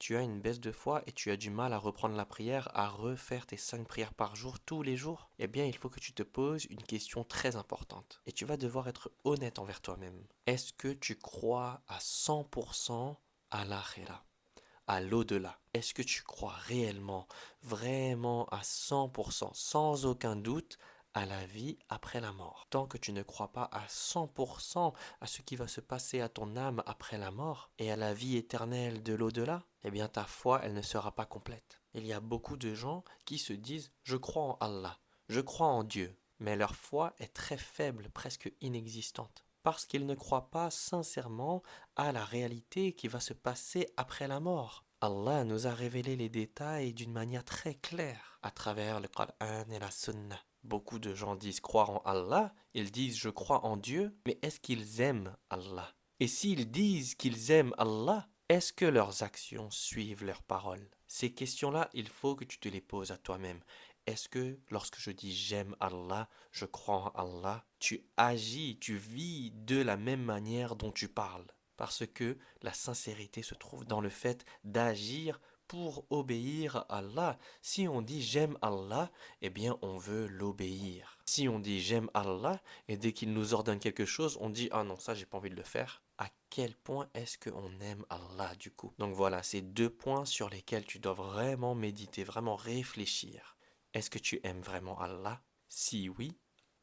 tu as une baisse de foi et tu as du mal à reprendre la prière, à refaire tes 5 prières par jour, tous les jours, eh bien, il faut que tu te poses une question très importante. Et tu vas devoir être honnête envers toi-même. Est-ce que tu crois à 100% à l'akhira, à l'au-delà? Est-ce que tu crois réellement, vraiment à 100%, sans aucun doute, à la vie après la mort? Tant que tu ne crois pas à 100% à ce qui va se passer à ton âme après la mort et à la vie éternelle de l'au-delà, eh bien ta foi, elle ne sera pas complète. Il y a beaucoup de gens qui se disent je crois en Allah, je crois en Dieu, mais leur foi est très faible, presque inexistante, parce qu'ils ne croient pas sincèrement à la réalité qui va se passer après la mort. Allah nous a révélé les détails d'une manière très claire à travers le Coran et la Sunna. Beaucoup de gens disent croire en Allah, ils disent je crois en Dieu, mais est-ce qu'ils aiment Allah? Et s'ils disent qu'ils aiment Allah, est-ce que leurs actions suivent leurs paroles? Ces questions-là, il faut que tu te les poses à toi-même. Est-ce que lorsque je dis j'aime Allah, je crois en Allah, tu agis, tu vis de la même manière dont tu parles? Parce que la sincérité se trouve dans le fait d'agir pour obéir à Allah. Si on dit j'aime Allah, eh bien on veut l'obéir. Si on dit j'aime Allah et dès qu'il nous ordonne quelque chose, on dit ah non, ça j'ai pas envie de le faire. À quel point est-ce qu'on aime Allah du coup? Donc voilà, c'est 2 points sur lesquels tu dois vraiment méditer, vraiment réfléchir. Est-ce que tu aimes vraiment Allah? Si oui,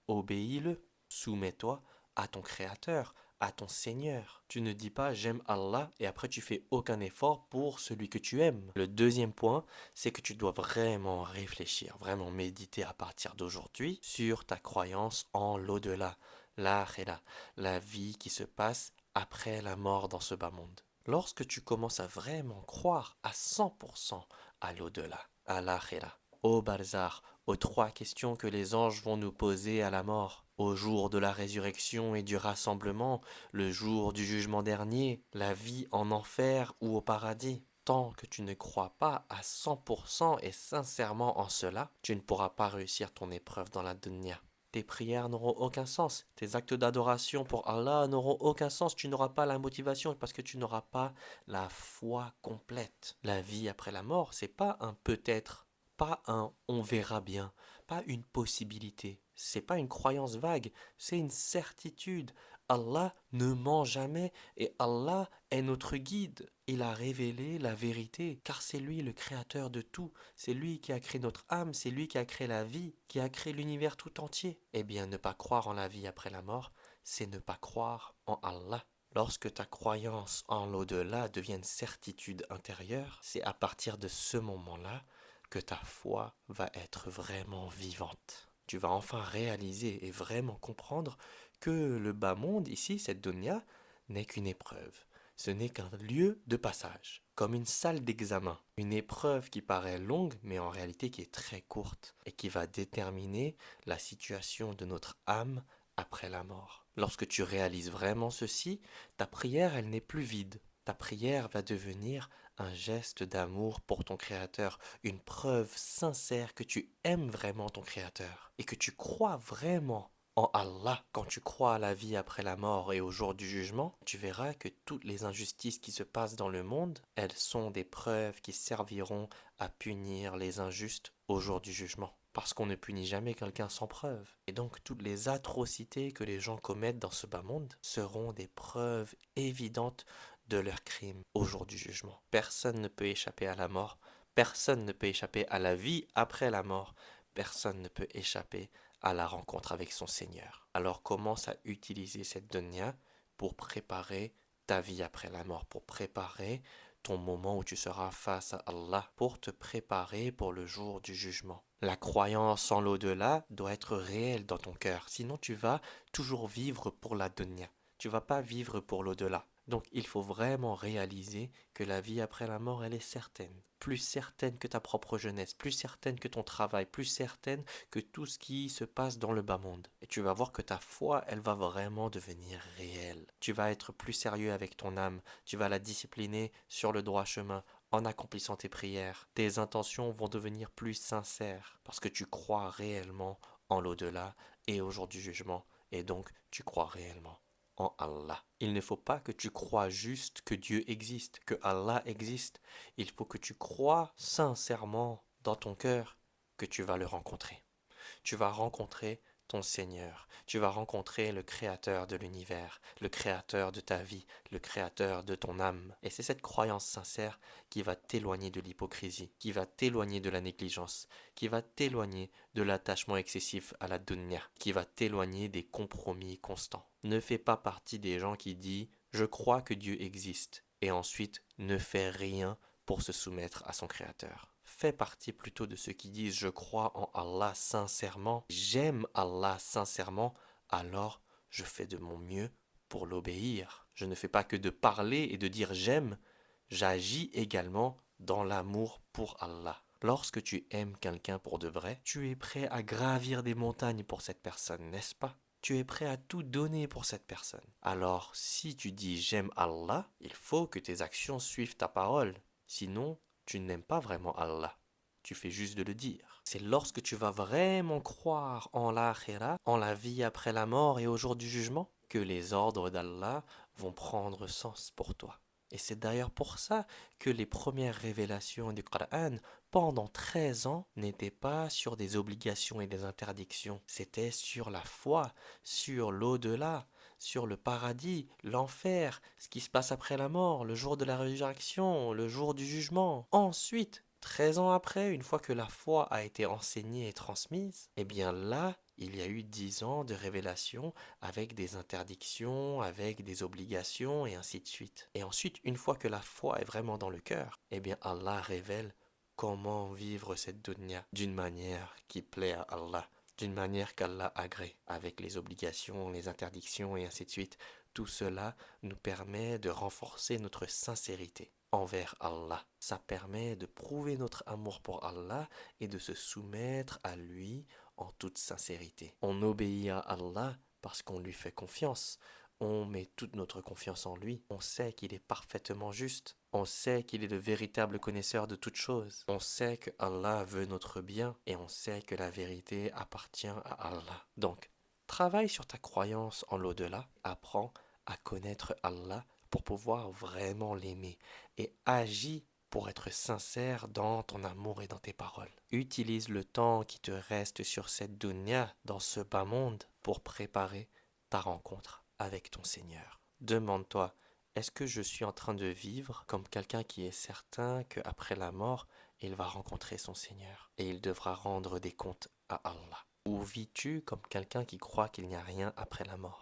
obéis-le. Soumets-toi à ton Créateur, à ton Seigneur. Tu ne dis pas j'aime Allah et après tu fais aucun effort pour celui que tu aimes. Le deuxième point, c'est que tu dois vraiment réfléchir, vraiment méditer à partir d'aujourd'hui sur ta croyance en l'au-delà, l'akhira, la vie qui se passe après la mort dans ce bas monde. Lorsque tu commences à vraiment croire à 100% à l'au-delà, à l'akhira, au barzakh, aux 3 questions que les anges vont nous poser à la mort, au jour de la résurrection et du rassemblement, le jour du jugement dernier, la vie en enfer ou au paradis. Tant que tu ne crois pas à 100% et sincèrement en cela, tu ne pourras pas réussir ton épreuve dans la dunya. Tes prières n'auront aucun sens, tes actes d'adoration pour Allah n'auront aucun sens, tu n'auras pas la motivation parce que tu n'auras pas la foi complète. La vie après la mort, c'est pas un peut-être, pas un on verra bien, pas une possibilité, c'est pas une croyance vague, c'est une certitude. Allah ne ment jamais et Allah est notre guide. Il a révélé la vérité car c'est lui le créateur de tout, c'est lui qui a créé notre âme, c'est lui qui a créé la vie, qui a créé l'univers tout entier. Eh bien, ne pas croire en la vie après la mort, c'est ne pas croire en Allah. Lorsque ta croyance en l'au-delà devient une certitude intérieure, c'est à partir de ce moment-là que ta foi va être vraiment vivante. Tu vas enfin réaliser et vraiment comprendre que le bas monde ici, cette dunya, n'est qu'une épreuve. Ce n'est qu'un lieu de passage, comme une salle d'examen. Une épreuve qui paraît longue, mais en réalité qui est très courte, et qui va déterminer la situation de notre âme après la mort. Lorsque tu réalises vraiment ceci, ta prière, elle n'est plus vide. Ta prière va devenir un geste d'amour pour ton Créateur, une preuve sincère que tu aimes vraiment ton Créateur et que tu crois vraiment en Allah. Quand tu crois à la vie après la mort et au jour du jugement, tu verras que toutes les injustices qui se passent dans le monde, elles sont des preuves qui serviront à punir les injustes au jour du jugement. Parce qu'on ne punit jamais quelqu'un sans preuve. Et donc toutes les atrocités que les gens commettent dans ce bas monde seront des preuves évidentes de leurs crimes au jour du jugement. Personne ne peut échapper à la mort, personne ne peut échapper à la vie après la mort, personne ne peut échapper à la rencontre avec son Seigneur. Alors commence à utiliser cette dunya pour préparer ta vie après la mort, pour préparer ton moment où tu seras face à Allah, pour te préparer pour le jour du jugement. La croyance en l'au-delà doit être réelle dans ton cœur, sinon tu vas toujours vivre pour la dunya. Tu vas pas vivre pour l'au-delà. Donc il faut vraiment réaliser que la vie après la mort, elle est certaine. Plus certaine que ta propre jeunesse, plus certaine que ton travail, plus certaine que tout ce qui se passe dans le bas monde. Et tu vas voir que ta foi, elle va vraiment devenir réelle. Tu vas être plus sérieux avec ton âme, tu vas la discipliner sur le droit chemin en accomplissant tes prières. Tes intentions vont devenir plus sincères parce que tu crois réellement en l'au-delà et au jour du jugement et donc tu crois réellement en Allah. Il ne faut pas que tu crois juste que Dieu existe, que Allah existe. Il faut que tu crois sincèrement dans ton cœur que tu vas le rencontrer. Tu vas rencontrer ton Seigneur, tu vas rencontrer le Créateur de l'univers, le Créateur de ta vie, le Créateur de ton âme. Et c'est cette croyance sincère qui va t'éloigner de l'hypocrisie, qui va t'éloigner de la négligence, qui va t'éloigner de l'attachement excessif à la dunya, qui va t'éloigner des compromis constants. Ne fais pas partie des gens qui disent «Je crois que Dieu existe» et ensuite ne fais rien pour se soumettre à son Créateur. Fais partie plutôt de ceux qui disent je crois en Allah sincèrement, j'aime Allah sincèrement, alors je fais de mon mieux pour l'obéir. Je ne fais pas que de parler et de dire j'aime, j'agis également dans l'amour pour Allah. Lorsque tu aimes quelqu'un pour de vrai, tu es prêt à gravir des montagnes pour cette personne, n'est-ce pas? Tu es prêt à tout donner pour cette personne. Alors, si tu dis j'aime Allah, il faut que tes actions suivent ta parole. Sinon, tu n'aimes pas vraiment Allah. Tu fais juste de le dire. C'est lorsque tu vas vraiment croire en l'akhira, en la vie après la mort et au jour du jugement, que les ordres d'Allah vont prendre sens pour toi. Et c'est d'ailleurs pour ça que les premières révélations du Coran, pendant 13 ans, n'étaient pas sur des obligations et des interdictions. C'était sur la foi, sur l'au-delà, sur le paradis, l'enfer, ce qui se passe après la mort, le jour de la résurrection, le jour du jugement. Ensuite, 13 ans après, une fois que la foi a été enseignée et transmise, eh bien là, il y a eu 10 ans de révélation avec des interdictions, avec des obligations et ainsi de suite. Et ensuite, une fois que la foi est vraiment dans le cœur, eh bien Allah révèle comment vivre cette dunya d'une manière qui plaît à Allah, d'une manière qu'Allah agrée, avec les obligations, les interdictions et ainsi de suite. Tout cela nous permet de renforcer notre sincérité envers Allah. Ça permet de prouver notre amour pour Allah et de se soumettre à lui en toute sincérité. On obéit à Allah parce qu'on lui fait confiance. On met toute notre confiance en lui. On sait qu'il est parfaitement juste. On sait qu'il est le véritable connaisseur de toutes choses. On sait que Allah veut notre bien et on sait que la vérité appartient à Allah. Donc, travaille sur ta croyance en l'au-delà. Apprends à connaître Allah pour pouvoir vraiment l'aimer et agis pour être sincère dans ton amour et dans tes paroles. Utilise le temps qui te reste sur cette dunya, dans ce bas monde, pour préparer ta rencontre avec ton Seigneur. Demande-toi, est-ce que je suis en train de vivre comme quelqu'un qui est certain qu'après la mort, il va rencontrer son Seigneur et il devra rendre des comptes à Allah? Ou vis-tu comme quelqu'un qui croit qu'il n'y a rien après la mort?